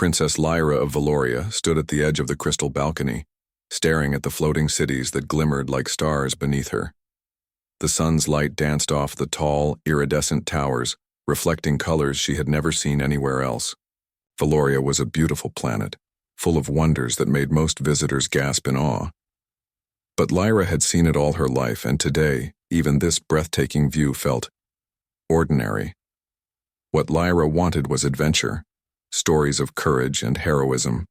Princess Lyra of Valoria stood at the edge of the crystal balcony, staring at the floating cities that glimmered like stars beneath her. The sun's light danced off the tall, iridescent towers, reflecting colors she had never seen anywhere else. Valoria was a beautiful planet, full of wonders that made most visitors gasp in awe. But Lyra had seen it all her life, and today, even this breathtaking view felt ordinary. What Lyra wanted was adventure, stories of courage and heroism,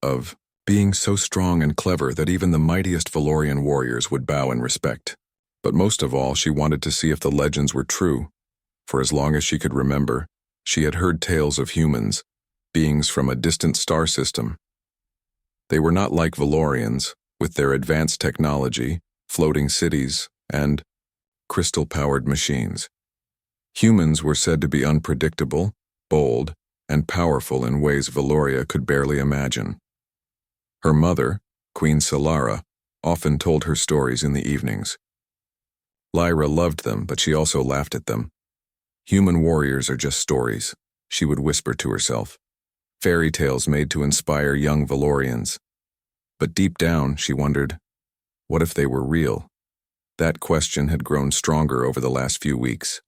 of being so strong and clever that even the mightiest Valorian warriors would bow in respect. But most of all, she wanted to see if the legends were true. For as long as she could remember, she had heard tales of humans, beings from a distant star system. They were not like Valorians, with their advanced technology, floating cities, and crystal-powered machines. Humans were said to be unpredictable, bold, and powerful in ways Valoria could barely imagine. Her mother, Queen Solara, often told her stories in the evenings. Lyra loved them, but she also laughed at them. Human warriors are just stories, she would whisper to herself. Fairy tales made to inspire young Valorians. But deep down, she wondered, what if they were real? That question had grown stronger over the last few weeks.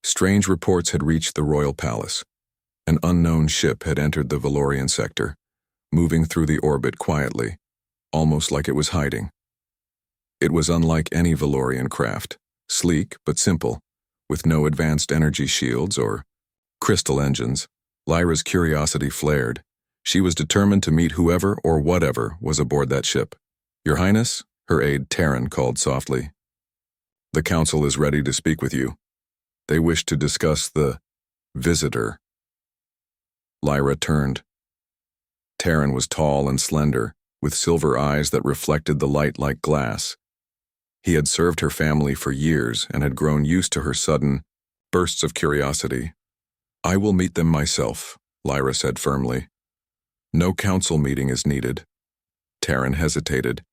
Strange reports had reached the royal palace. An unknown ship had entered the Valorian sector, moving through the orbit quietly, almost like it was hiding. It was unlike any Valorian craft, sleek but simple, with no advanced energy shields or crystal engines. Lyra's curiosity flared. She was determined to meet whoever or whatever was aboard that ship. "Your Highness," her aide Terran called softly. "The council is ready to speak with you. They wish to discuss the visitor." Lyra turned. Terran was tall and slender, with silver eyes that reflected the light like glass. He had served her family for years and had grown used to her sudden bursts of curiosity. "I will meet them myself," Lyra said firmly. "No council meeting is needed." Terran hesitated.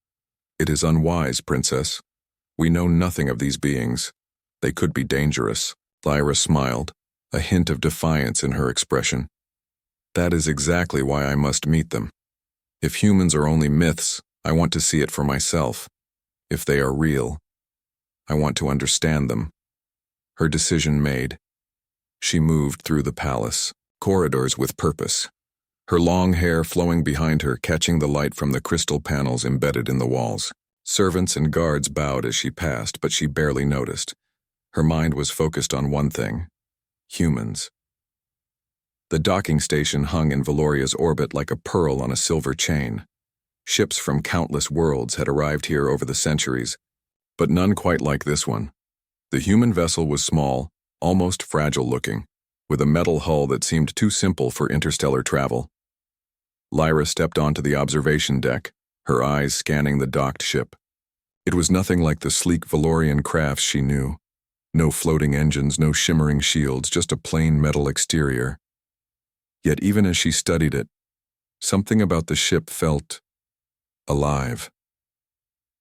"It is unwise, Princess. We know nothing of these beings. They could be dangerous." Lyra smiled, a hint of defiance in her expression. "That is exactly why I must meet them. If humans are only myths, I want to see it for myself. If they are real, I want to understand them." Her decision made, she moved through the palace, corridors with purpose, her long hair flowing behind her, catching the light from the crystal panels embedded in the walls. Servants and guards bowed as she passed, but she barely noticed. Her mind was focused on one thing: humans. The docking station hung in Valoria's orbit like a pearl on a silver chain. Ships from countless worlds had arrived here over the centuries, but none quite like this one. The human vessel was small, almost fragile-looking, with a metal hull that seemed too simple for interstellar travel. Lyra stepped onto the observation deck, her eyes scanning the docked ship. It was nothing like the sleek Valorian crafts she knew. No floating engines, no shimmering shields, just a plain metal exterior. Yet even as she studied it, something about the ship felt alive.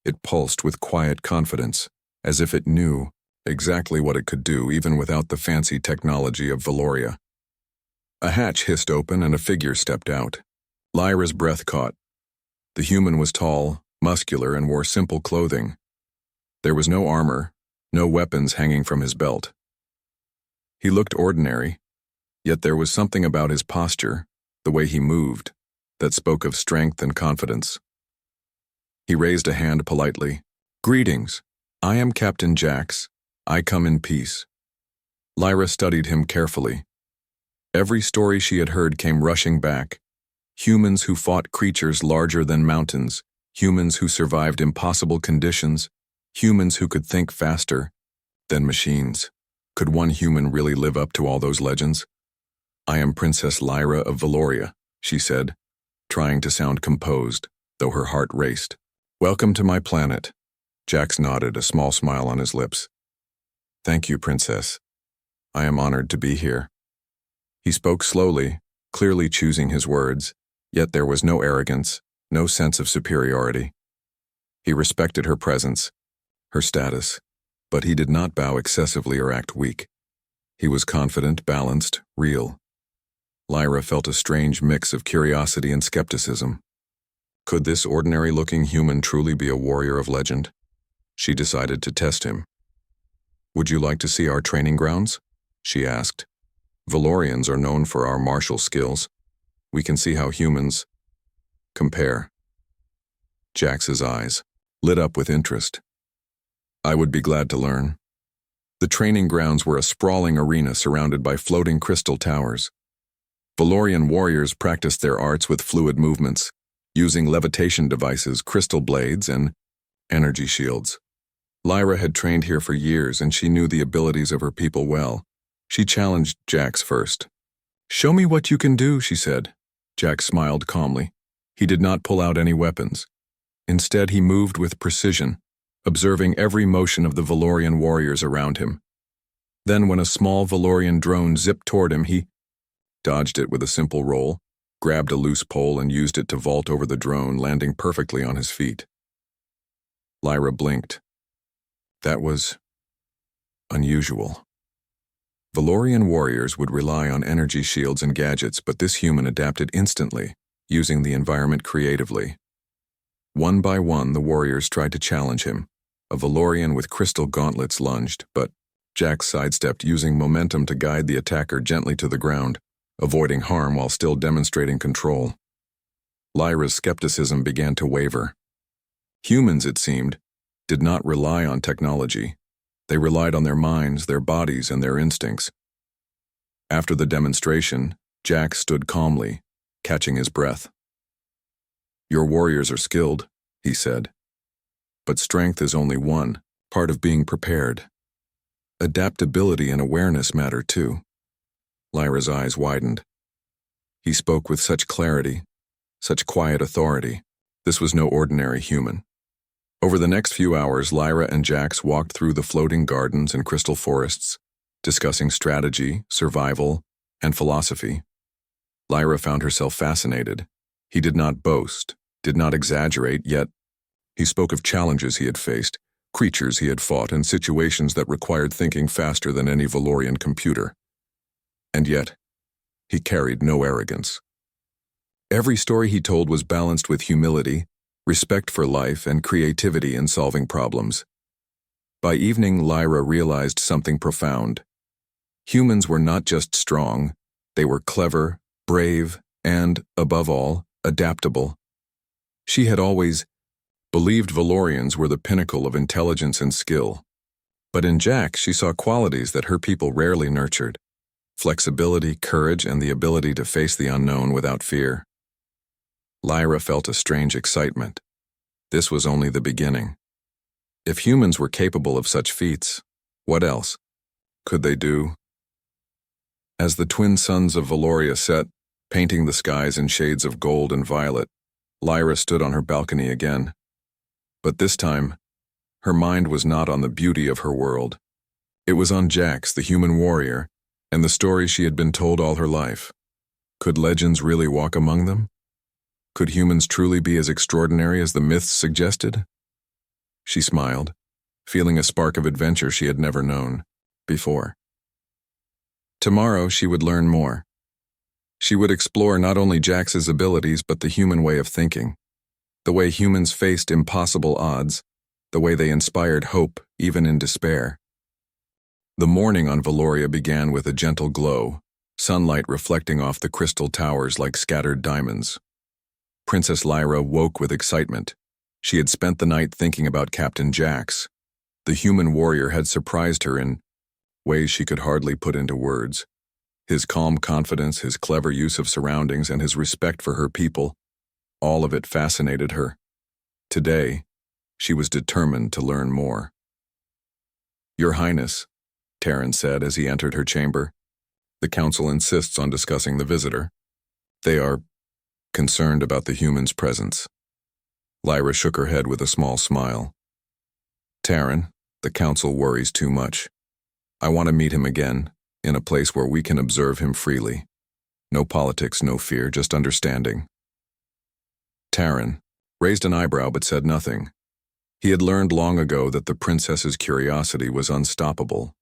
It pulsed with quiet confidence, as if it knew exactly what it could do, even without the fancy technology of Valoria. A hatch hissed open and a figure stepped out. Lyra's breath caught. The human was tall, muscular, and wore simple clothing. There was no armor, no weapons hanging from his belt. He looked ordinary, yet there was something about his posture, the way he moved, that spoke of strength and confidence. He raised a hand politely. "Greetings. I am Captain Jax. I come in peace." Lyra studied him carefully. Every story she had heard came rushing back. Humans who fought creatures larger than mountains, humans who survived impossible conditions, humans who could think faster than machines. Could one human really live up to all those legends? "I am Princess Lyra of Valoria," she said, trying to sound composed, though her heart raced. "Welcome to my planet." Jax nodded, a small smile on his lips. "Thank you, Princess. I am honored to be here." He spoke slowly, clearly choosing his words, yet there was no arrogance, no sense of superiority. He respected her presence, her status, but he did not bow excessively or act weak. He was confident, balanced, real. Lyra felt a strange mix of curiosity and skepticism. Could this ordinary-looking human truly be a warrior of legend? She decided to test him. "Would you like to see our training grounds?" she asked. "Valorians are known for our martial skills. We can see how humans compare." Jax's eyes lit up with interest. "I would be glad to learn." The training grounds were a sprawling arena surrounded by floating crystal towers. Valorian warriors practiced their arts with fluid movements, using levitation devices, crystal blades, and energy shields. Lyra had trained here for years, and she knew the abilities of her people well. She challenged Jax first. "Show me what you can do," she said. Jax smiled calmly. He did not pull out any weapons. Instead, he moved with precision, observing every motion of the Valorian warriors around him. Then, when a small Valorian drone zipped toward him, he dodged it with a simple roll, grabbed a loose pole and used it to vault over the drone, landing perfectly on his feet. Lyra blinked. That was unusual. Valorian warriors would rely on energy shields and gadgets, but this human adapted instantly, using the environment creatively. One by one, the warriors tried to challenge him. A Valorian with crystal gauntlets lunged, but Jax sidestepped, using momentum to guide the attacker gently to the ground, avoiding harm while still demonstrating control. Lyra's skepticism began to waver. Humans, it seemed, did not rely on technology. They relied on their minds, their bodies, and their instincts. After the demonstration, Jax stood calmly, catching his breath. "Your warriors are skilled," he said. "But strength is only one part of being prepared. Adaptability and awareness matter too." Lyra's eyes widened. He spoke with such clarity, such quiet authority. This was no ordinary human. Over the next few hours, Lyra and Jax walked through the floating gardens and crystal forests, discussing strategy, survival, and philosophy. Lyra found herself fascinated. He did not boast, did not exaggerate, yet he spoke of challenges he had faced, creatures he had fought, and situations that required thinking faster than any Valorian computer. And yet, he carried no arrogance. Every story he told was balanced with humility, respect for life, and creativity in solving problems. By evening, Lyra realized something profound. Humans were not just strong, they were clever, brave, and, above all, adaptable. She had always believed Valorians were the pinnacle of intelligence and skill. But in Jax, she saw qualities that her people rarely nurtured: flexibility, courage, and the ability to face the unknown without fear. Lyra felt a strange excitement. This was only the beginning. If humans were capable of such feats, what else could they do? As the twin suns of Valoria set, painting the skies in shades of gold and violet, Lyra stood on her balcony again. But this time, her mind was not on the beauty of her world. It was on Jax, the human warrior, and the stories she had been told all her life. Could legends really walk among them? Could humans truly be as extraordinary as the myths suggested? She smiled, feeling a spark of adventure she had never known before. Tomorrow she would learn more. She would explore not only Jax's abilities but the human way of thinking, the way humans faced impossible odds, the way they inspired hope even in despair. The morning on Valoria began with a gentle glow, sunlight reflecting off the crystal towers like scattered diamonds. Princess Lyra woke with excitement. She had spent the night thinking about Captain Jax. The human warrior had surprised her in ways she could hardly put into words. His calm confidence, his clever use of surroundings, and his respect for her people, all of it fascinated her. Today, she was determined to learn more. "Your Highness," Terran said as he entered her chamber, "the council insists on discussing the visitor. They are concerned about the human's presence." Lyra shook her head with a small smile. "Terran, the council worries too much. I want to meet him again, in a place where we can observe him freely. No politics, no fear, just understanding." Terran raised an eyebrow but said nothing. He had learned long ago that the princess's curiosity was unstoppable.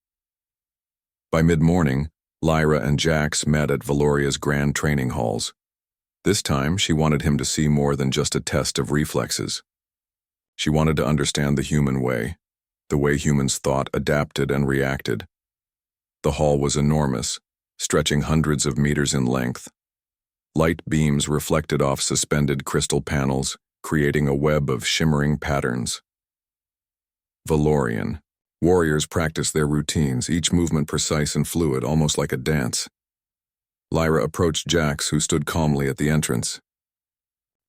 By mid-morning, Lyra and Jax met at Valoria's grand training halls. This time, she wanted him to see more than just a test of reflexes. She wanted to understand the human way, the way humans thought, adapted, and reacted. The hall was enormous, stretching hundreds of meters in length. Light beams reflected off suspended crystal panels, creating a web of shimmering patterns. Valorian. Warriors practiced their routines, each movement precise and fluid, almost like a dance. Lyra approached Jax, who stood calmly at the entrance.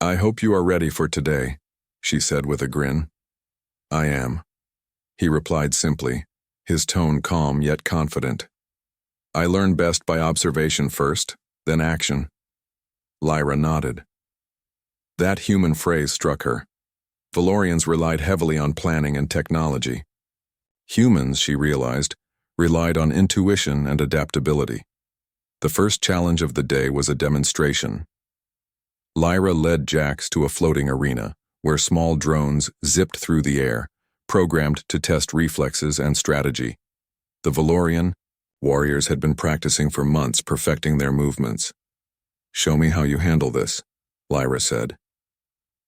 "I hope you are ready for today," she said with a grin. "I am," he replied simply, his tone calm yet confident. "I learn best by observation first, then action." Lyra nodded. That human phrase struck her. Valorians relied heavily on planning and technology. Humans, she realized, relied on intuition and adaptability. The first challenge of the day was a demonstration. Lyra led Jax to a floating arena, where small drones zipped through the air, programmed to test reflexes and strategy. The Valorian warriors had been practicing for months, perfecting their movements. "Show me how you handle this," Lyra said.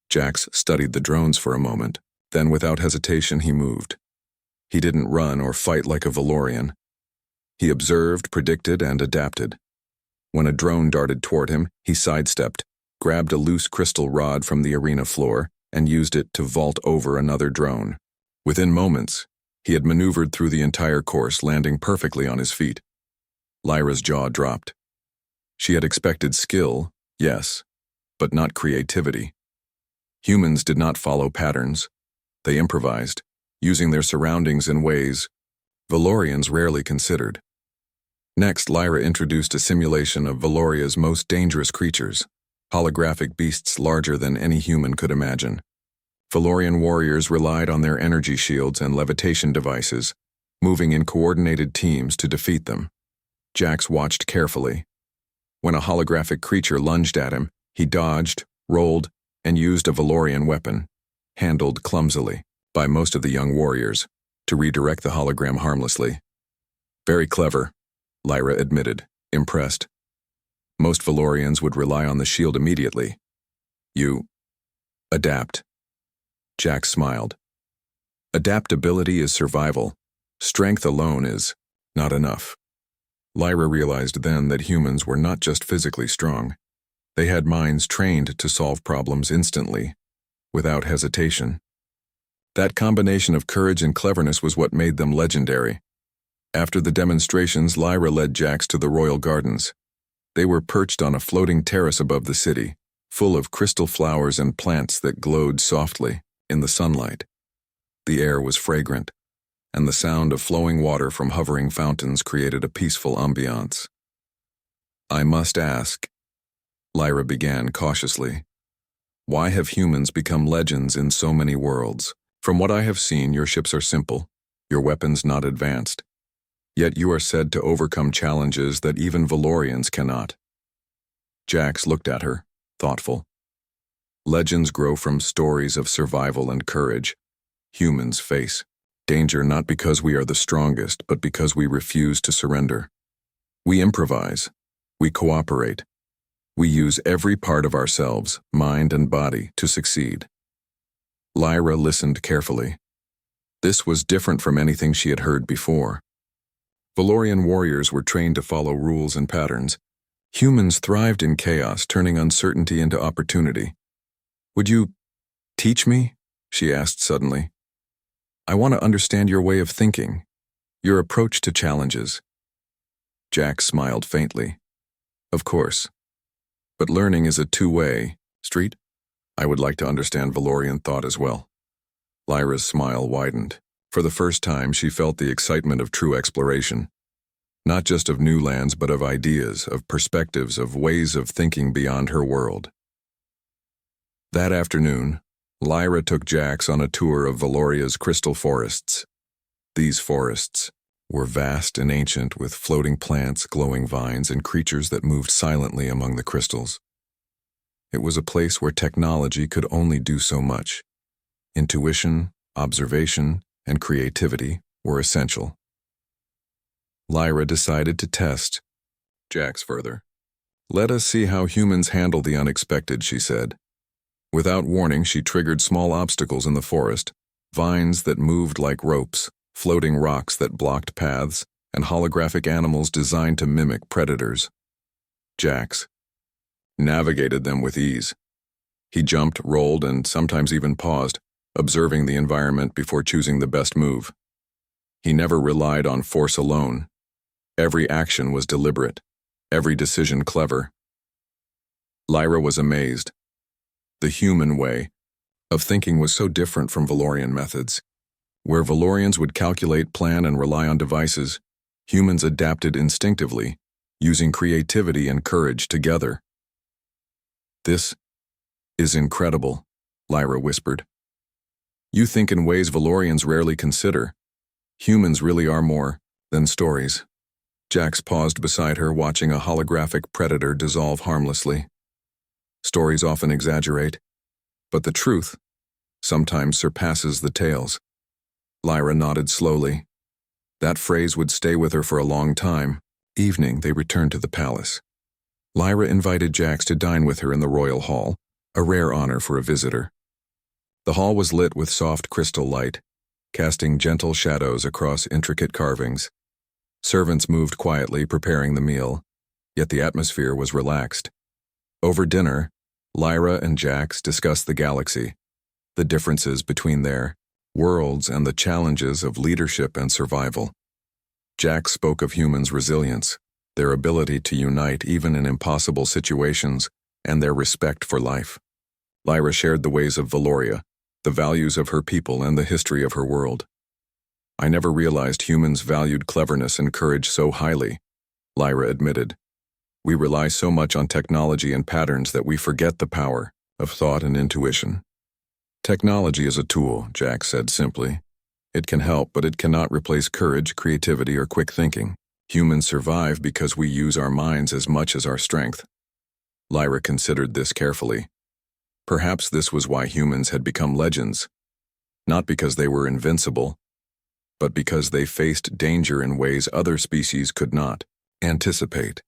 Jax studied the drones for a moment, then without hesitation he moved. He didn't run or fight like a Valorian. He observed, predicted, and adapted. When a drone darted toward him, he sidestepped, grabbed a loose crystal rod from the arena floor, and used it to vault over another drone. Within moments, he had maneuvered through the entire course, landing perfectly on his feet. Lyra's jaw dropped. She had expected skill, yes, but not creativity. Humans did not follow patterns. They improvised, using their surroundings in ways Valorians rarely considered. Next, Lyra introduced a simulation of Valoria's most dangerous creatures, holographic beasts larger than any human could imagine. Valorian warriors relied on their energy shields and levitation devices, moving in coordinated teams to defeat them. Jax watched carefully. When a holographic creature lunged at him, he dodged, rolled, and used a Valorian weapon, handled clumsily by most of the young warriors, to redirect the hologram harmlessly. "Very clever," Lyra admitted, impressed. "Most Valorians would rely on the shield immediately. You adapt." Jax smiled. "Adaptability is survival. Strength alone is not enough." Lyra realized then that humans were not just physically strong. They had minds trained to solve problems instantly, without hesitation. That combination of courage and cleverness was what made them legendary. After the demonstrations, Lyra led Jax to the royal gardens. They were perched on a floating terrace above the city, full of crystal flowers and plants that glowed softly in the sunlight. The air was fragrant, and the sound of flowing water from hovering fountains created a peaceful ambiance. "I must ask," Lyra began cautiously, "why have humans become legends in so many worlds? From what I have seen, your ships are simple, your weapons not advanced. Yet you are said to overcome challenges that even Valorians cannot." Jax looked at her, thoughtful. "Legends grow from stories of survival and courage. Humans face danger not because we are the strongest, but because we refuse to surrender. We improvise. We cooperate. We use every part of ourselves, mind and body, to succeed." Lyra listened carefully. This was different from anything she had heard before. Valorian warriors were trained to follow rules and patterns. Humans thrived in chaos, turning uncertainty into opportunity. "Would you teach me?" she asked suddenly. "I want to understand your way of thinking, your approach to challenges." Jax smiled faintly. "Of course. But learning is a two-way street. I would like to understand Valorian thought as well." Lyra's smile widened. For the first time, she felt the excitement of true exploration. Not just of new lands, but of ideas, of perspectives, of ways of thinking beyond her world. That afternoon, Lyra took Jax on a tour of Valoria's crystal forests. These forests were vast and ancient, with floating plants, glowing vines, and creatures that moved silently among the crystals. It was a place where technology could only do so much. Intuition, observation, and creativity were essential. Lyra decided to test Jax further. Let us see how humans handle the unexpected, she said. Without warning, she triggered small obstacles in the forest, vines that moved like ropes, floating rocks that blocked paths, and holographic animals designed to mimic predators. Jax navigated them with ease. He jumped, rolled, and sometimes even paused, observing the environment before choosing the best move. He never relied on force alone. Every action was deliberate, every decision clever. Lyra was amazed. The human way of thinking was so different from Valorian methods. Where Valorians would calculate, plan, and rely on devices, humans adapted instinctively, using creativity and courage together. This is incredible, Lyra whispered. You think in ways Valorians rarely consider. Humans really are more than stories. Jax paused beside her, watching a holographic predator dissolve harmlessly. Stories often exaggerate, but the truth sometimes surpasses the tales. Lyra nodded slowly. That phrase would stay with her for a long time. Evening, they returned to the palace. Lyra invited Jax to dine with her in the royal hall, a rare honor for a visitor. The hall was lit with soft crystal light, casting gentle shadows across intricate carvings. Servants moved quietly, preparing the meal, yet the atmosphere was relaxed. Over dinner, Lyra and Jax discussed the galaxy, the differences between their worlds, and the challenges of leadership and survival. Jax spoke of humans' resilience, their ability to unite even in impossible situations, and their respect for life. Lyra shared the ways of Valoria, the values of her people, and the history of her world. I never realized humans valued cleverness and courage so highly, Lyra admitted. We rely so much on technology and patterns that we forget the power of thought and intuition. Technology is a tool, Jax said simply. It can help, but it cannot replace courage, creativity, or quick thinking. Humans survive because we use our minds as much as our strength. Lyra considered this carefully. Perhaps this was why humans had become legends. Not because they were invincible, but because they faced danger in ways other species could not anticipate.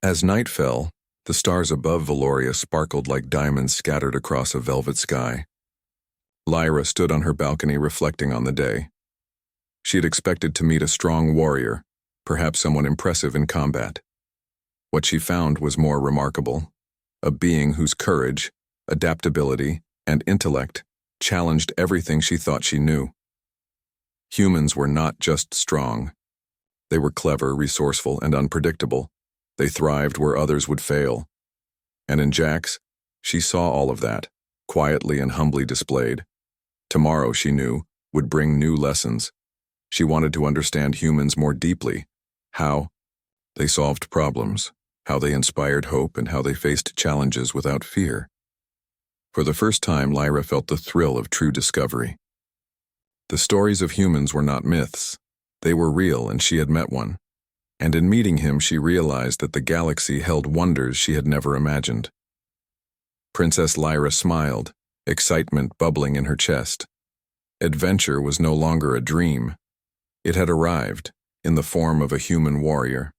As night fell, the stars above Valoria sparkled like diamonds scattered across a velvet sky. Lyra stood on her balcony reflecting on the day. She had expected to meet a strong warrior, perhaps someone impressive in combat. What she found was more remarkable, a being whose courage, adaptability, and intellect challenged everything she thought she knew. Humans were not just strong. They were clever, resourceful, and unpredictable. They thrived where others would fail. And in Jax, she saw all of that, quietly and humbly displayed. Tomorrow, she knew, would bring new lessons. She wanted to understand humans more deeply, how they solved problems, how they inspired hope, and how they faced challenges without fear. For the first time, Lyra felt the thrill of true discovery. The stories of humans were not myths. They were real, and she had met one. And in meeting him, she realized that the galaxy held wonders she had never imagined. Princess Lyra smiled, excitement bubbling in her chest. Adventure was no longer a dream. It had arrived, in the form of a human warrior.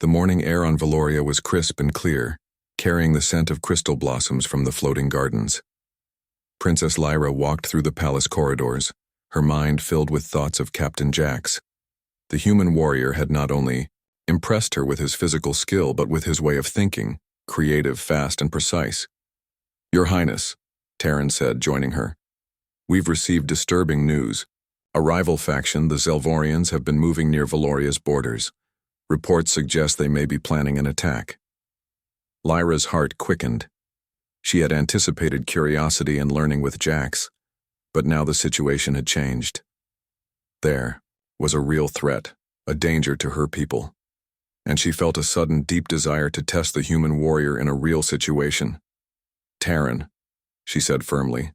The morning air on Valoria was crisp and clear, carrying the scent of crystal blossoms from the floating gardens. Princess Lyra walked through the palace corridors, her mind filled with thoughts of Captain Jax. The human warrior had not only impressed her with his physical skill, but with his way of thinking, creative, fast, and precise. Your Highness, Terran said, joining her. We've received disturbing news. A rival faction, the Zelvorians, have been moving near Valoria's borders. Reports suggest they may be planning an attack. Lyra's heart quickened. She had anticipated curiosity and learning with Jax, but now the situation had changed. There was a real threat, a danger to her people, and she felt a sudden deep desire to test the human warrior in a real situation. Terran, she said firmly,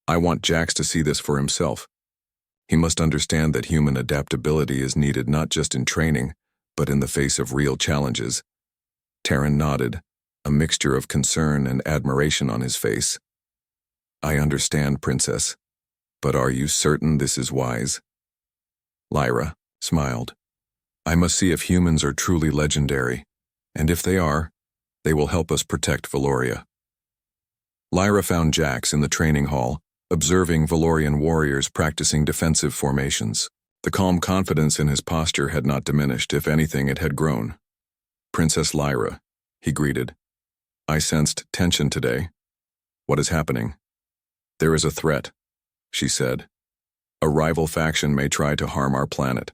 I want Jax to see this for himself. He must understand that human adaptability is needed not just in training, but in the face of real challenges. Terran nodded, a mixture of concern and admiration on his face. I understand, Princess, but are you certain this is wise? Lyra smiled. I must see if humans are truly legendary, and if they are, they will help us protect Valoria. Lyra found Jax in the training hall, observing Valorian warriors practicing defensive formations. The calm confidence in his posture had not diminished. If anything, it had grown. "Princess Lyra," he greeted. "I sensed tension today. What is happening?" "There is a threat," she said. "A rival faction may try to harm our planet.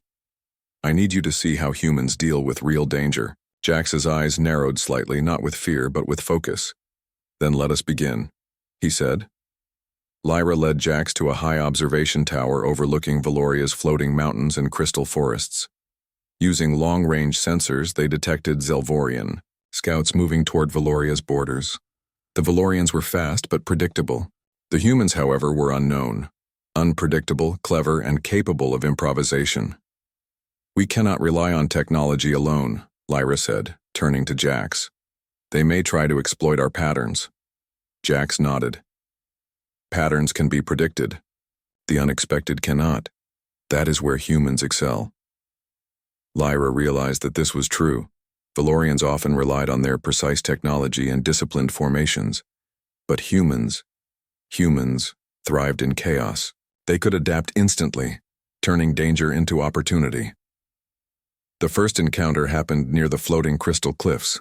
I need you to see how humans deal with real danger." Jax's eyes narrowed slightly, not with fear, but with focus. "Then let us begin," he said. Lyra led Jax to a high observation tower overlooking Valoria's floating mountains and crystal forests. Using long-range sensors, they detected Zelvorian scouts moving toward Valoria's borders. The Valorians were fast but predictable. The humans, however, were unknown, unpredictable, clever, and capable of improvisation. "We cannot rely on technology alone," Lyra said, turning to Jax. "They may try to exploit our patterns." Jax nodded. "Patterns can be predicted. The unexpected cannot. That is where humans excel." Lyra realized that this was true. Valorians often relied on their precise technology and disciplined formations. But humans thrived in chaos. They could adapt instantly, turning danger into opportunity. The first encounter happened near the floating crystal cliffs.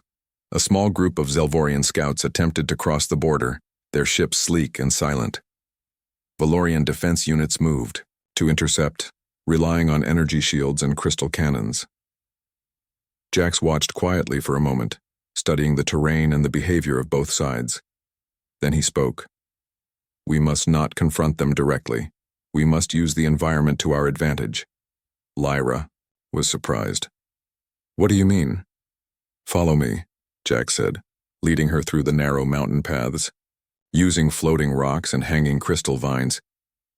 A small group of Zelvorian scouts attempted to cross the border, their ships sleek and silent. Valorian defense units moved to intercept, relying on energy shields and crystal cannons. Jax watched quietly for a moment, studying the terrain and the behavior of both sides. Then he spoke. "We must not confront them directly. We must use the environment to our advantage." Lyra was surprised. "What do you mean?" "Follow me," Jax said, leading her through the narrow mountain paths. Using floating rocks and hanging crystal vines,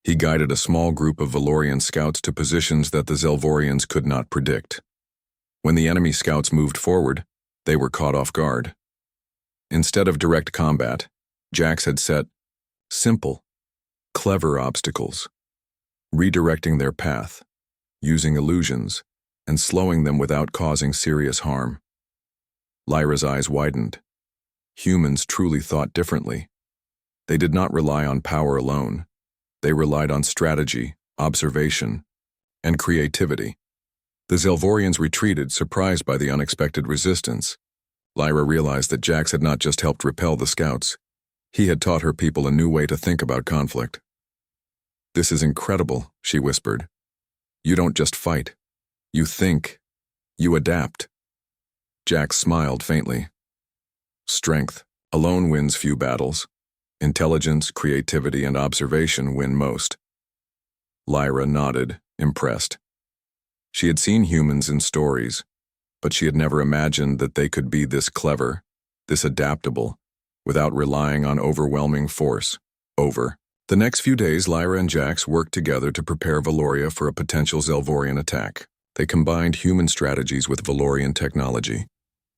he guided a small group of Valorian scouts to positions that the Zelvorians could not predict. When the enemy scouts moved forward, they were caught off guard. Instead of direct combat, Jax had set simple, clever obstacles, redirecting their path, using illusions, and slowing them without causing serious harm. Lyra's eyes widened. Humans truly thought differently. They did not rely on power alone. They relied on strategy, observation, and creativity. The Zelvorians retreated, surprised by the unexpected resistance. Lyra realized that Jax had not just helped repel the scouts. He had taught her people a new way to think about conflict. "This is incredible," she whispered. "You don't just fight. You think. You adapt." Jax smiled faintly. "Strength alone wins few battles. Intelligence, creativity, and observation win most." Lyra nodded, impressed. She had seen humans in stories, but she had never imagined that they could be this clever, this adaptable, without relying on overwhelming force. The next few days, Lyra and Jax worked together to prepare Valoria for a potential Zelvorian attack. They combined human strategies with Valorian technology,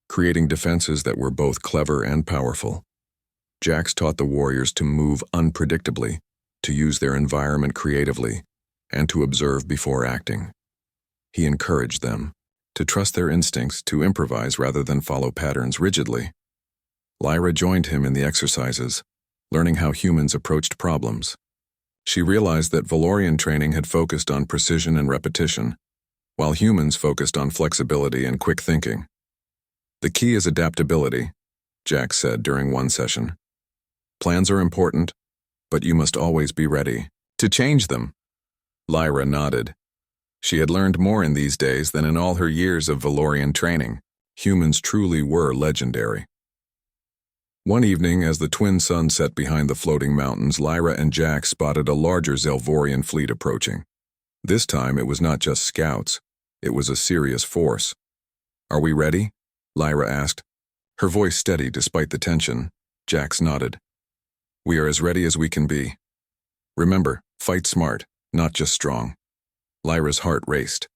creating defenses that were both clever and powerful. Jax taught the warriors to move unpredictably, to use their environment creatively, and to observe before acting. He encouraged them to trust their instincts, to improvise rather than follow patterns rigidly. Lyra joined him in the exercises, learning how humans approached problems. She realized that Valorian training had focused on precision and repetition, while humans focused on flexibility and quick thinking. "The key is adaptability," Jax said during one session. "Plans are important, but you must always be ready to change them." Lyra nodded. She had learned more in these days than in all her years of Valorian training. Humans truly were legendary. One evening, as the twin sun set behind the floating mountains, Lyra and Jax spotted a larger Zelvorian fleet approaching. This time, it was not just scouts. It was a serious force. "Are we ready?" Lyra asked. Her voice steady despite the tension. Jax nodded. "We are as ready as we can be. Remember, fight smart, not just strong." Lyra's heart raced.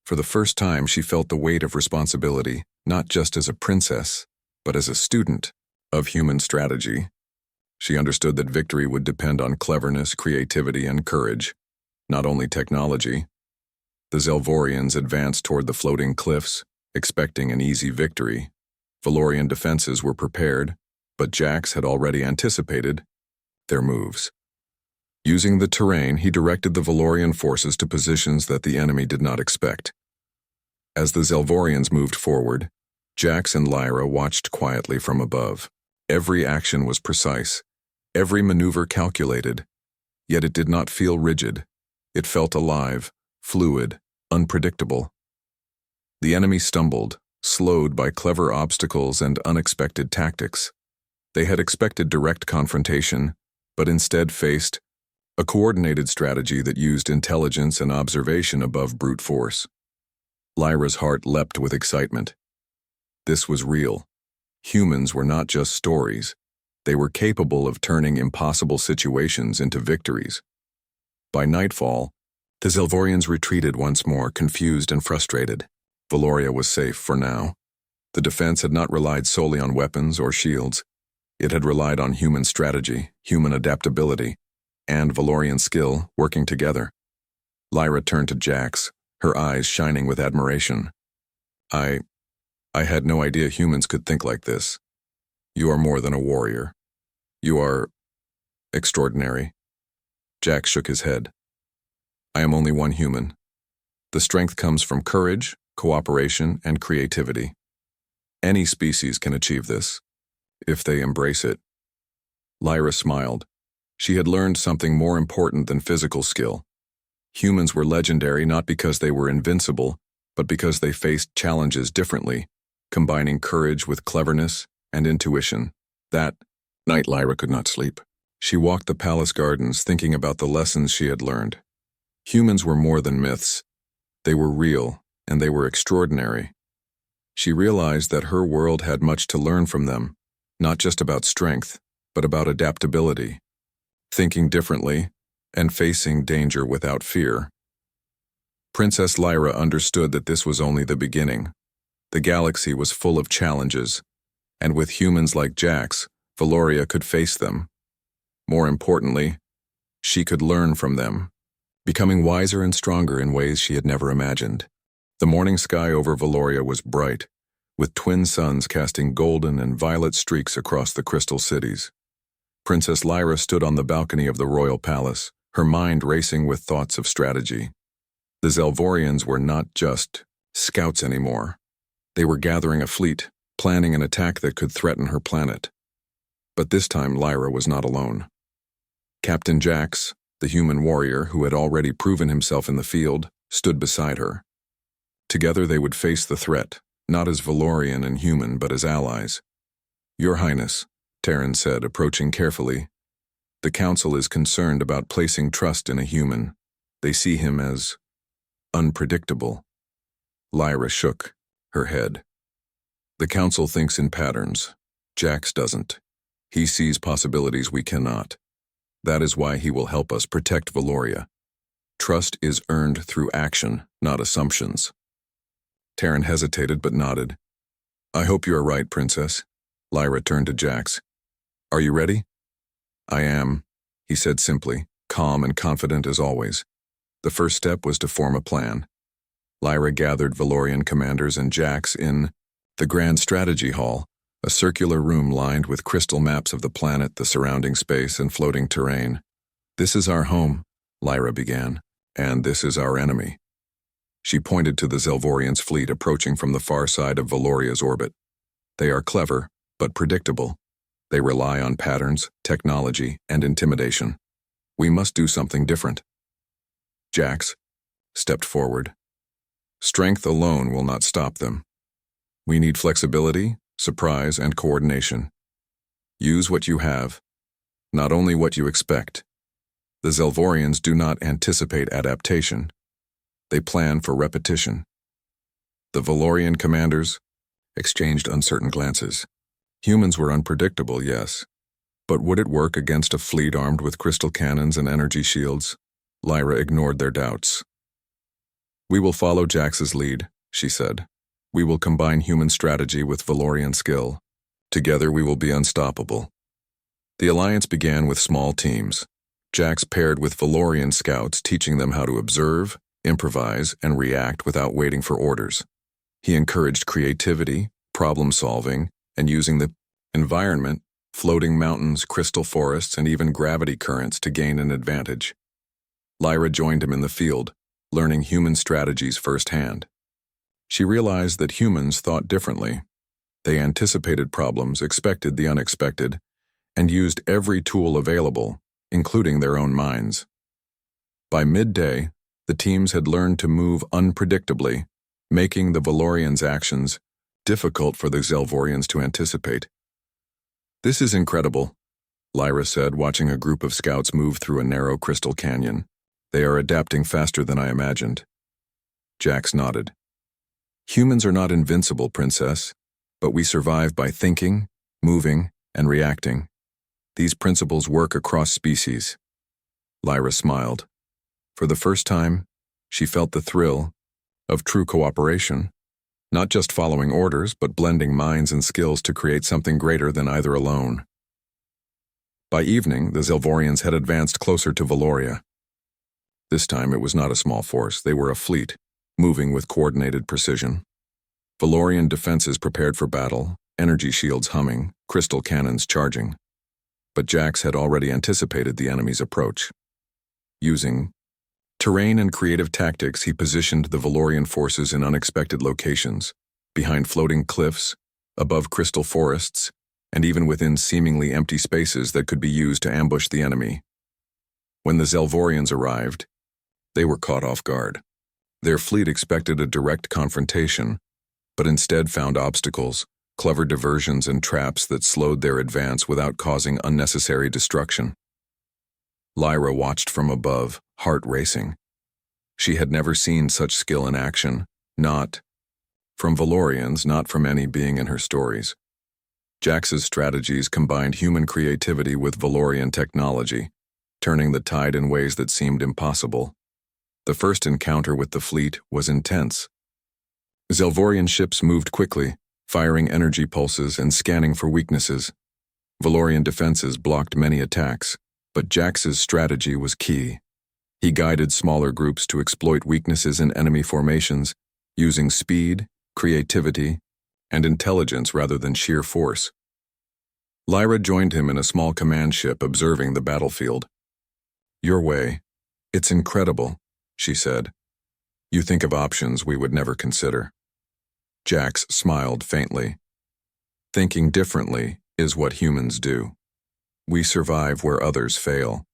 For the first time, she felt the weight of responsibility, not just as a princess, but as a student of human strategy. She understood that victory would depend on cleverness, creativity, and courage, not only technology. The Zelvorians advanced toward the floating cliffs, expecting an easy victory. Valorian defenses were prepared, but Jax had already anticipated their moves. Using the terrain, he directed the Valorian forces to positions that the enemy did not expect. As the Zelvorians moved forward, Jax and Lyra watched quietly from above. Every action was precise, every maneuver calculated, yet it did not feel rigid. It felt alive, fluid, unpredictable. The enemy stumbled, slowed by clever obstacles and unexpected tactics. They had expected direct confrontation, but instead faced a coordinated strategy that used intelligence and observation above brute force. Lyra's heart leapt with excitement. This was real. Humans were not just stories. They were capable of turning impossible situations into victories. By nightfall, the Zelvorians retreated once more, confused and frustrated. Valoria was safe for now. The defense had not relied solely on weapons or shields. It had relied on human strategy, human adaptability, and Valorian skill working together. Lyra turned to Jax, her eyes shining with admiration. I had no idea humans could think like this. You are more than a warrior. You are extraordinary. Jax shook his head. I am only one human. The strength comes from courage, cooperation, and creativity. Any species can achieve this, if they embrace it. Lyra smiled. She had learned something more important than physical skill. Humans were legendary not because they were invincible, but because they faced challenges differently, combining courage with cleverness and intuition. That night Lyra could not sleep. She walked the palace gardens thinking about the lessons she had learned. Humans were more than myths. They were real, and they were extraordinary. She realized that her world had much to learn from them, not just about strength, but about adaptability, thinking differently, and facing danger without fear. Princess Lyra understood that this was only the beginning. The galaxy was full of challenges, and with humans like Jax, Valoria could face them. More importantly, she could learn from them, becoming wiser and stronger in ways she had never imagined. The morning sky over Valoria was bright, with twin suns casting golden and violet streaks across the crystal cities. Princess Lyra stood on the balcony of the royal palace, her mind racing with thoughts of strategy. The Zelvorians were not just scouts anymore. They were gathering a fleet, planning an attack that could threaten her planet. But this time Lyra was not alone. Captain Jax, the human warrior who had already proven himself in the field, stood beside her. Together they would face the threat, not as Valorian and human, but as allies. Your Highness, Terran said, approaching carefully, the Council is concerned about placing trust in a human. They see him as unpredictable. Lyra shook her head. The Council thinks in patterns. Jax doesn't. He sees possibilities we cannot. That is why he will help us protect Valoria. Trust is earned through action, not assumptions. Terran hesitated but nodded. I hope you are right, Princess. Lyra turned to Jax. Are you ready? I am, he said simply, calm and confident as always. The first step was to form a plan. Lyra gathered Valorian commanders and Jax in the Grand Strategy Hall, a circular room lined with crystal maps of the planet, the surrounding space, and floating terrain. This is our home, Lyra began, and this is our enemy. She pointed to the Zelvorians' fleet approaching from the far side of Valoria's orbit. They are clever, but predictable. They rely on patterns, technology, and intimidation. We must do something different. Jax stepped forward. Strength alone will not stop them. We need flexibility, surprise, and coordination. Use what you have, not only what you expect. The Zelvorians do not anticipate adaptation. They plan for repetition. The Valorian commanders exchanged uncertain glances. Humans were unpredictable, yes. But would it work against a fleet armed with crystal cannons and energy shields? Lyra ignored their doubts. We will follow Jax's lead, she said. We will combine human strategy with Valorian skill. Together we will be unstoppable. The alliance began with small teams. Jax paired with Valorian scouts, teaching them how to observe, improvise, and react without waiting for orders. He encouraged creativity, problem-solving, and using the environment, floating mountains, crystal forests, and even gravity currents to gain an advantage. Lyra joined him in the field, learning human strategies firsthand. She realized that humans thought differently. They anticipated problems, expected the unexpected, and used every tool available, including their own minds. By midday, the teams had learned to move unpredictably, making the Valorians' actions difficult for the Zelvorians to anticipate. "This is incredible," Lyra said, watching a group of scouts move through a narrow crystal canyon. "They are adapting faster than I imagined." Jax nodded. "Humans are not invincible, Princess, but we survive by thinking, moving, and reacting. These principles work across species." Lyra smiled. For the first time, she felt the thrill of true cooperation, not just following orders, but blending minds and skills to create something greater than either alone. By evening, the Zelvorians had advanced closer to Valoria. This time it was not a small force, they were a fleet, moving with coordinated precision. Valorian defenses prepared for battle, energy shields humming, crystal cannons charging. But Jax had already anticipated the enemy's approach. Using terrain and creative tactics, he positioned the Valorian forces in unexpected locations, behind floating cliffs, above crystal forests, and even within seemingly empty spaces that could be used to ambush the enemy. When the Zelvorians arrived, they were caught off guard. Their fleet expected a direct confrontation, but instead found obstacles, clever diversions, and traps that slowed their advance without causing unnecessary destruction. Lyra watched from above, heart racing. She had never seen such skill in action, not from Valorians, not from any being in her stories. Jax's strategies combined human creativity with Valorian technology, turning the tide in ways that seemed impossible. The first encounter with the fleet was intense. Zelvorian ships moved quickly, firing energy pulses and scanning for weaknesses. Valorian defenses blocked many attacks, but Jax's strategy was key. He guided smaller groups to exploit weaknesses in enemy formations, using speed, creativity, and intelligence rather than sheer force. Lyra joined him in a small command ship observing the battlefield. "Your way. It's incredible," she said. "You think of options we would never consider." Jax smiled faintly. "Thinking differently is what humans do. We survive where others fail.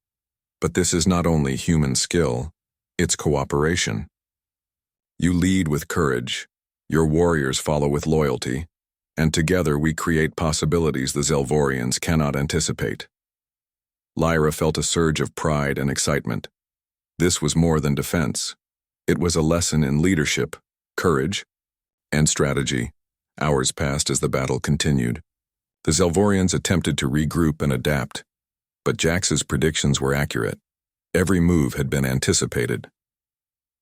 But this is not only human skill, it's cooperation. You lead with courage, your warriors follow with loyalty, and together we create possibilities the Zelvorians cannot anticipate." Lyra felt a surge of pride and excitement. This was more than defense. It was a lesson in leadership, courage, and strategy. Hours passed as the battle continued. The Zelvorians attempted to regroup and adapt, but Jax's predictions were accurate. Every move had been anticipated.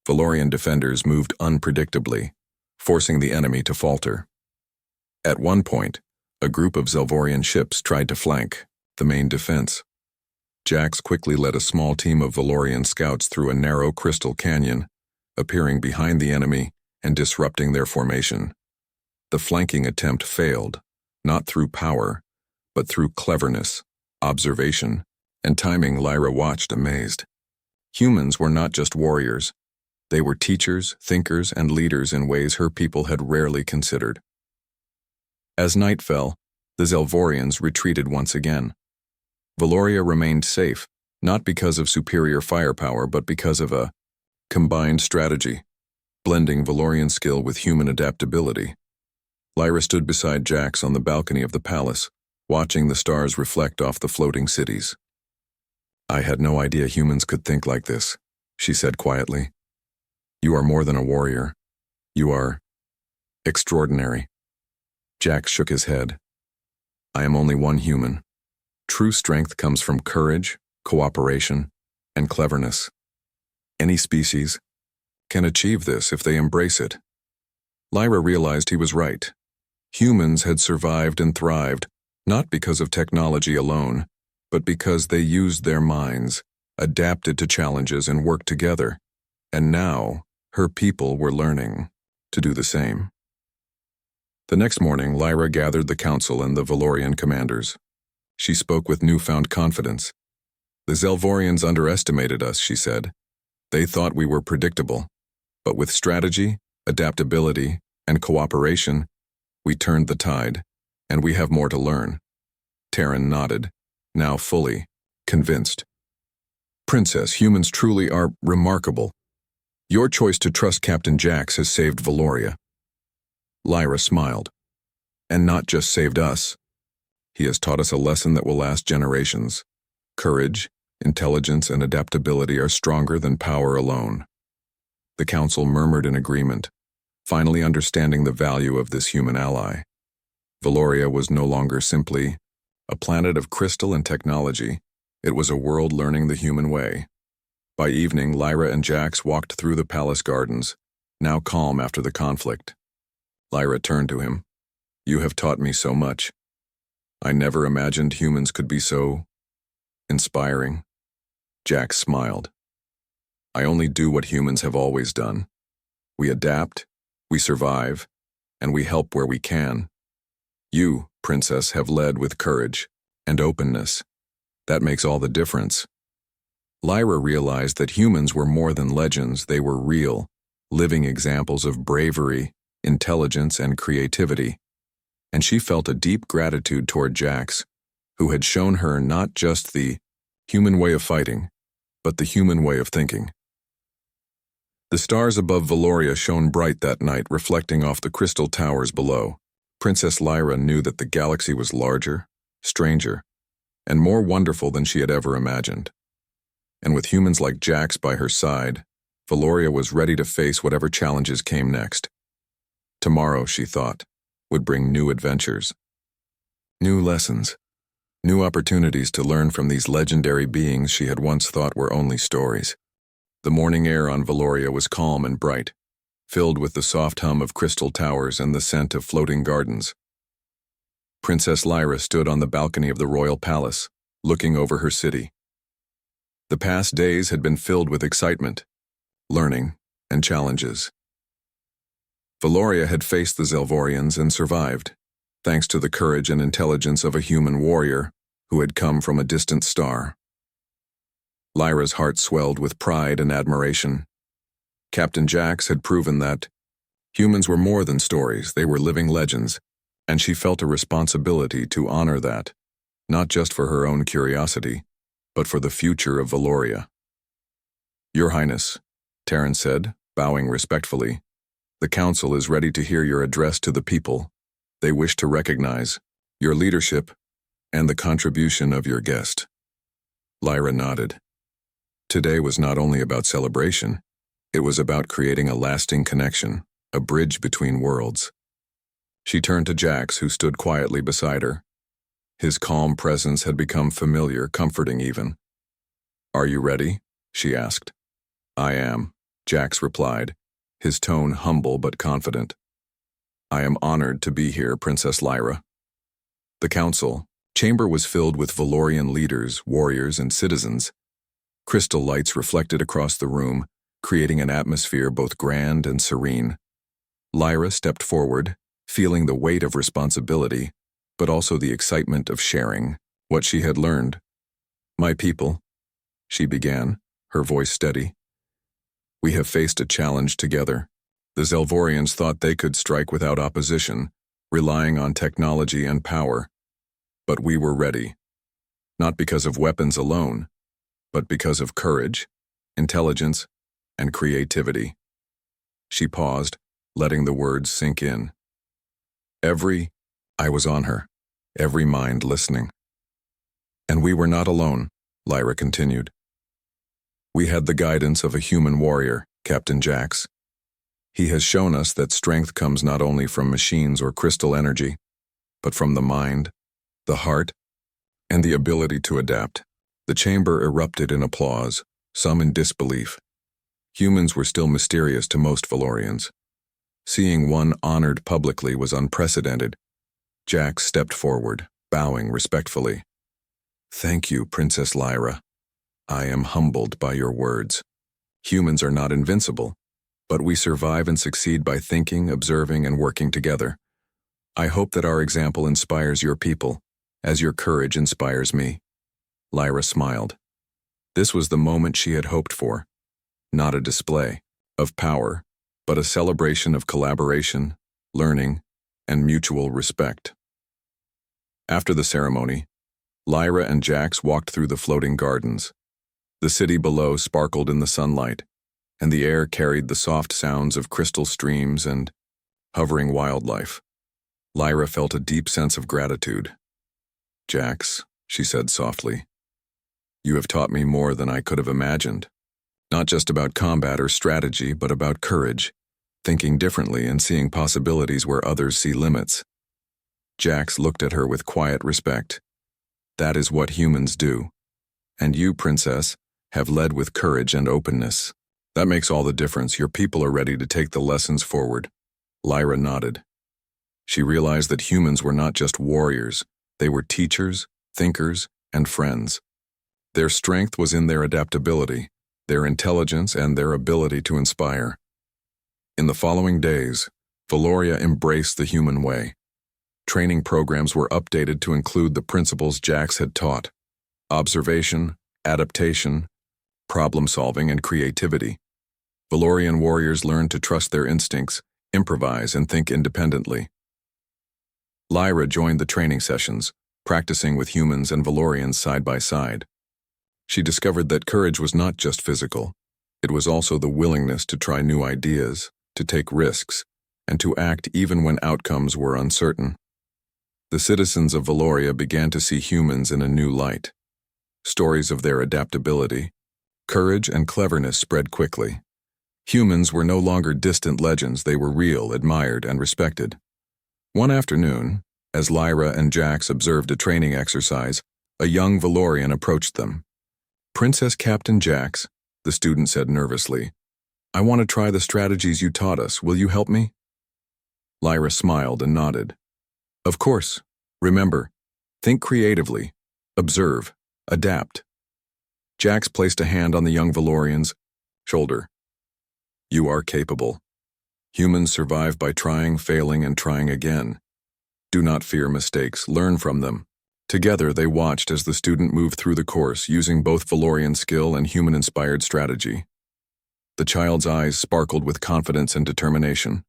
Valorian defenders moved unpredictably, forcing the enemy to falter. At one point, a group of Zelvorian ships tried to flank the main defense. Jax quickly led a small team of Valorian scouts through a narrow crystal canyon, appearing behind the enemy and disrupting their formation. The flanking attempt failed, not through power, but through cleverness, observation, and timing. Lyra watched amazed. Humans were not just warriors. They were teachers, thinkers, and leaders in ways her people had rarely considered. As night fell, the Zelvorians retreated once again. Valoria remained safe, not because of superior firepower, but because of a combined strategy, blending Valorian skill with human adaptability. Lyra stood beside Jax on the balcony of the palace, watching the stars reflect off the floating cities. "I had no idea humans could think like this," she said quietly. "You are more than a warrior. You are extraordinary." Jax shook his head. "I am only one human. True strength comes from courage, cooperation, and cleverness. Any species can achieve this if they embrace it." Lyra realized he was right. Humans had survived and thrived, not because of technology alone, but because they used their minds, adapted to challenges, and worked together. And now, her people were learning to do the same. The next morning, Lyra gathered the council and the Valorian commanders. She spoke with newfound confidence. The Zelvorians underestimated us, she said. They thought we were predictable. But with strategy, adaptability, and cooperation, we turned the tide, and we have more to learn. Terran nodded, now fully convinced. Princess, humans truly are remarkable. Your choice to trust Captain Jax has saved Valoria. Lyra smiled. And not just saved us. He has taught us a lesson that will last generations. Courage, intelligence, and adaptability are stronger than power alone. The council murmured in agreement, finally understanding the value of this human ally. Valoria was no longer simply a planet of crystal and technology. It was a world learning the human way. By evening, Lyra and Jax walked through the palace gardens, now calm after the conflict. Lyra turned to him. You have taught me so much. I never imagined humans could be so inspiring. Jax smiled. I only do what humans have always done. We adapt, we survive, and we help where we can. You, Princess, have led with courage and openness. That makes all the difference. Lyra realized that humans were more than legends. They were real, living examples of bravery, intelligence, and creativity. And she felt a deep gratitude toward Jax, who had shown her not just the human way of fighting, but the human way of thinking. The stars above Valoria shone bright that night, reflecting off the crystal towers below. Princess Lyra knew that the galaxy was larger, stranger, and more wonderful than she had ever imagined. And with humans like Jax by her side, Valoria was ready to face whatever challenges came next. Tomorrow, she thought, would bring new adventures, new lessons, new opportunities to learn from these legendary beings she had once thought were only stories. The morning air on Valoria was calm and bright, filled with the soft hum of crystal towers and the scent of floating gardens. Princess Lyra stood on the balcony of the royal palace, looking over her city. The past days had been filled with excitement, learning, and challenges. Valoria had faced the Zelvorians and survived, thanks to the courage and intelligence of a human warrior who had come from a distant star. Lyra's heart swelled with pride and admiration. Captain Jax had proven that humans were more than stories, they were living legends, and she felt a responsibility to honor that, not just for her own curiosity, but for the future of Valoria. Your Highness, Terran said, bowing respectfully, the Council is ready to hear your address to the people. They wish to recognize your leadership and the contribution of your guest. Lyra nodded. Today was not only about celebration, it was about creating a lasting connection, a bridge between worlds. She turned to Jax, who stood quietly beside her. His calm presence had become familiar, comforting even. Are you ready? She asked. I am, Jax replied, his tone humble but confident. I am honored to be here, Princess Lyra. The council chamber was filled with Valorian leaders, warriors, and citizens. Crystal lights reflected across the room, creating an atmosphere both grand and serene. Lyra stepped forward, feeling the weight of responsibility, but also the excitement of sharing what she had learned. My people, she began, her voice steady. We have faced a challenge together. The Zelvorians thought they could strike without opposition, relying on technology and power. But we were ready, not because of weapons alone, but because of courage, intelligence, and creativity. She paused, letting the words sink in. I was on her, every mind listening. And we were not alone, Lyra continued. We had the guidance of a human warrior, Captain Jax. He has shown us that strength comes not only from machines or crystal energy, but from the mind, the heart, and the ability to adapt. The chamber erupted in applause, some in disbelief. Humans were still mysterious to most Valorians. Seeing one honored publicly was unprecedented. Jax stepped forward, bowing respectfully. Thank you, Princess Lyra. I am humbled by your words. Humans are not invincible, but we survive and succeed by thinking, observing, and working together. I hope that our example inspires your people, as your courage inspires me." Lyra smiled. This was the moment she had hoped for. Not a display of power, but a celebration of collaboration, learning, and mutual respect. After the ceremony, Lyra and Jax walked through the floating gardens. The city below sparkled in the sunlight, and the air carried the soft sounds of crystal streams and hovering wildlife. Lyra felt a deep sense of gratitude. "Jax," she said softly, "you have taught me more than I could have imagined. Not just about combat or strategy, but about courage, thinking differently and seeing possibilities where others see limits." Jax looked at her with quiet respect. "That is what humans do. And you, Princess, have led with courage and openness. That makes all the difference. Your people are ready to take the lessons forward." Lyra nodded. She realized that humans were not just warriors, they were teachers, thinkers, and friends. Their strength was in their adaptability, their intelligence, and their ability to inspire. In the following days, Valoria embraced the human way. Training programs were updated to include the principles Jax had taught: observation, adaptation, problem-solving, and creativity. Valorian warriors learned to trust their instincts, improvise, and think independently. Lyra joined the training sessions, practicing with humans and Valorians side by side. She discovered that courage was not just physical. It was also the willingness to try new ideas, to take risks, and to act even when outcomes were uncertain. The citizens of Valoria began to see humans in a new light. Stories of their adaptability, courage, and cleverness spread quickly. Humans were no longer distant legends, they were real, admired, and respected. One afternoon, as Lyra and Jax observed a training exercise, a young Valorian approached them. "Princess Captain Jax," the student said nervously, "I want to try the strategies you taught us. Will you help me?" Lyra smiled and nodded. "Of course. Remember, think creatively, observe, adapt." Jax placed a hand on the young Valorian's shoulder. "You are capable. Humans survive by trying, failing, and trying again. Do not fear mistakes, learn from them." Together they watched as the student moved through the course, using both Valorian skill and human-inspired strategy. The child's eyes sparkled with confidence and determination.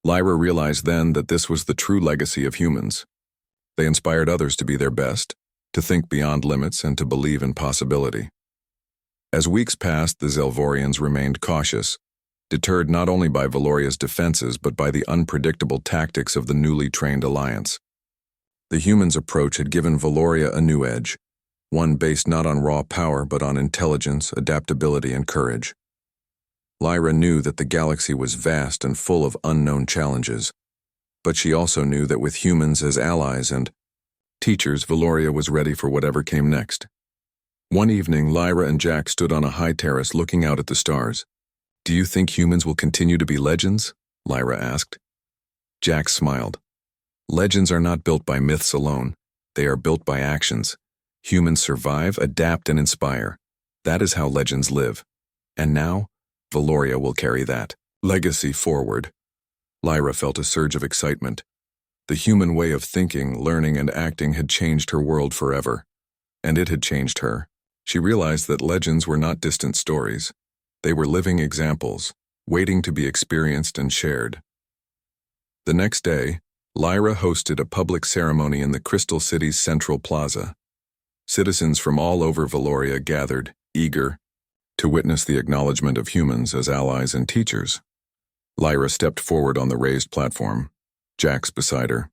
Lyra realized then that this was the true legacy of humans. They inspired others to be their best, to think beyond limits, and to believe in possibility. As weeks passed, the Zelvorians remained cautious, deterred not only by Valoria's defenses but by the unpredictable tactics of the newly trained alliance. The humans' approach had given Valoria a new edge, one based not on raw power but on intelligence, adaptability, and courage. Lyra knew that the galaxy was vast and full of unknown challenges, but she also knew that with humans as allies and teachers, Valoria was ready for whatever came next. One evening, Lyra and Jack stood on a high terrace looking out at the stars. "Do you think humans will continue to be legends?" Lyra asked. Jack smiled. "Legends are not built by myths alone. They are built by actions. Humans survive, adapt, and inspire. That is how legends live. And now, Valoria will carry that legacy forward." Lyra felt a surge of excitement. The human way of thinking, learning, and acting had changed her world forever. And it had changed her. She realized that legends were not distant stories. They were living examples, waiting to be experienced and shared. The next day, Lyra hosted a public ceremony in the Crystal City's central plaza. Citizens from all over Valoria gathered, eager to witness the acknowledgement of humans as allies and teachers. Lyra stepped forward on the raised platform, Jax beside her.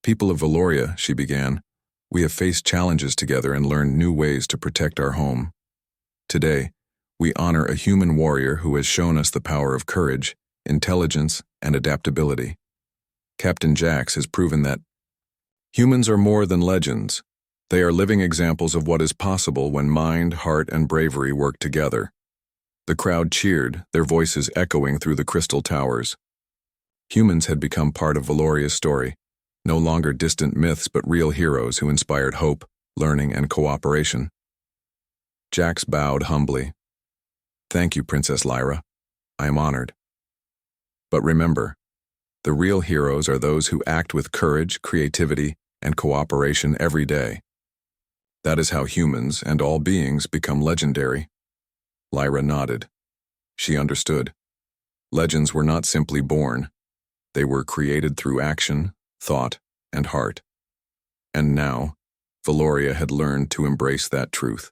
"People of Valoria," she began, "we have faced challenges together and learned new ways to protect our home. Today, we honor a human warrior who has shown us the power of courage, intelligence, and adaptability. Captain Jax has proven that humans are more than legends. They are living examples of what is possible when mind, heart, and bravery work together." The crowd cheered, their voices echoing through the crystal towers. Humans had become part of Valoria's story, no longer distant myths but real heroes who inspired hope, learning, and cooperation. Jax bowed humbly. Thank you, Princess Lyra. I am honored. But remember, the real heroes are those who act with courage, creativity, and cooperation every day. That is how humans and all beings become legendary. Lyra nodded. She understood. Legends were not simply born. They were created through action, thought, and heart. And now, Valoria had learned to embrace that truth.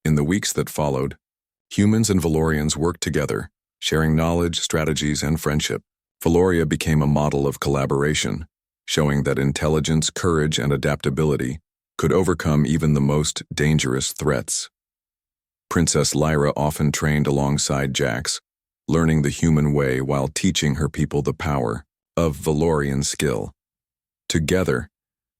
In the weeks that followed, humans and Valorians worked together, sharing knowledge, strategies, and friendship. Valoria became a model of collaboration, showing that intelligence, courage, and adaptability could overcome even the most dangerous threats. Princess Lyra often trained alongside Jax, learning the human way while teaching her people the power of Valorian skill. Together,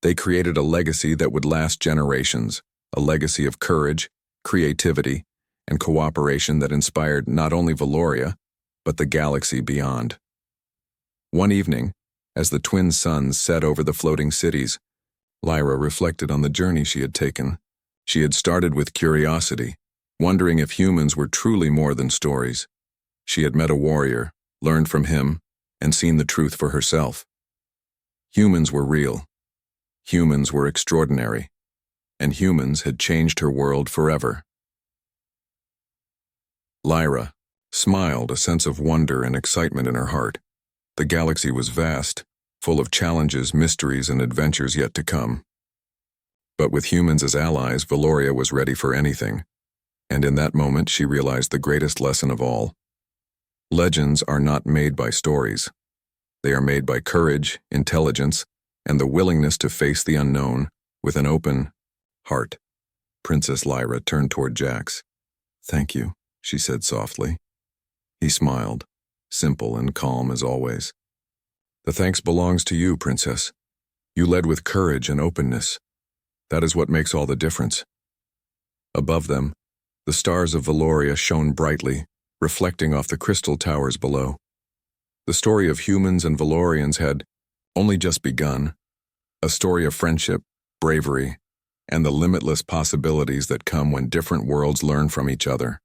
they created a legacy that would last generations, a legacy of courage, creativity, and cooperation that inspired not only Valoria, but the galaxy beyond. One evening, as the twin suns set over the floating cities, Lyra reflected on the journey she had taken. She had started with curiosity, wondering if humans were truly more than stories. She had met a warrior, learned from him, and seen the truth for herself. Humans were real. Humans were extraordinary. And humans had changed her world forever. Lyra smiled, a sense of wonder and excitement in her heart. The galaxy was vast, full of challenges, mysteries, and adventures yet to come. But with humans as allies, Valoria was ready for anything. And in that moment, she realized the greatest lesson of all. Legends are not made by stories. They are made by courage, intelligence, and the willingness to face the unknown with an open heart. Princess Lyra turned toward Jax. "Thank you," she said softly. He smiled, simple and calm as always. "The thanks belongs to you, Princess. You led with courage and openness. That is what makes all the difference." Above them, the stars of Valoria shone brightly, reflecting off the crystal towers below. The story of humans and Valorians had only just begun, a story of friendship, bravery, and the limitless possibilities that come when different worlds learn from each other.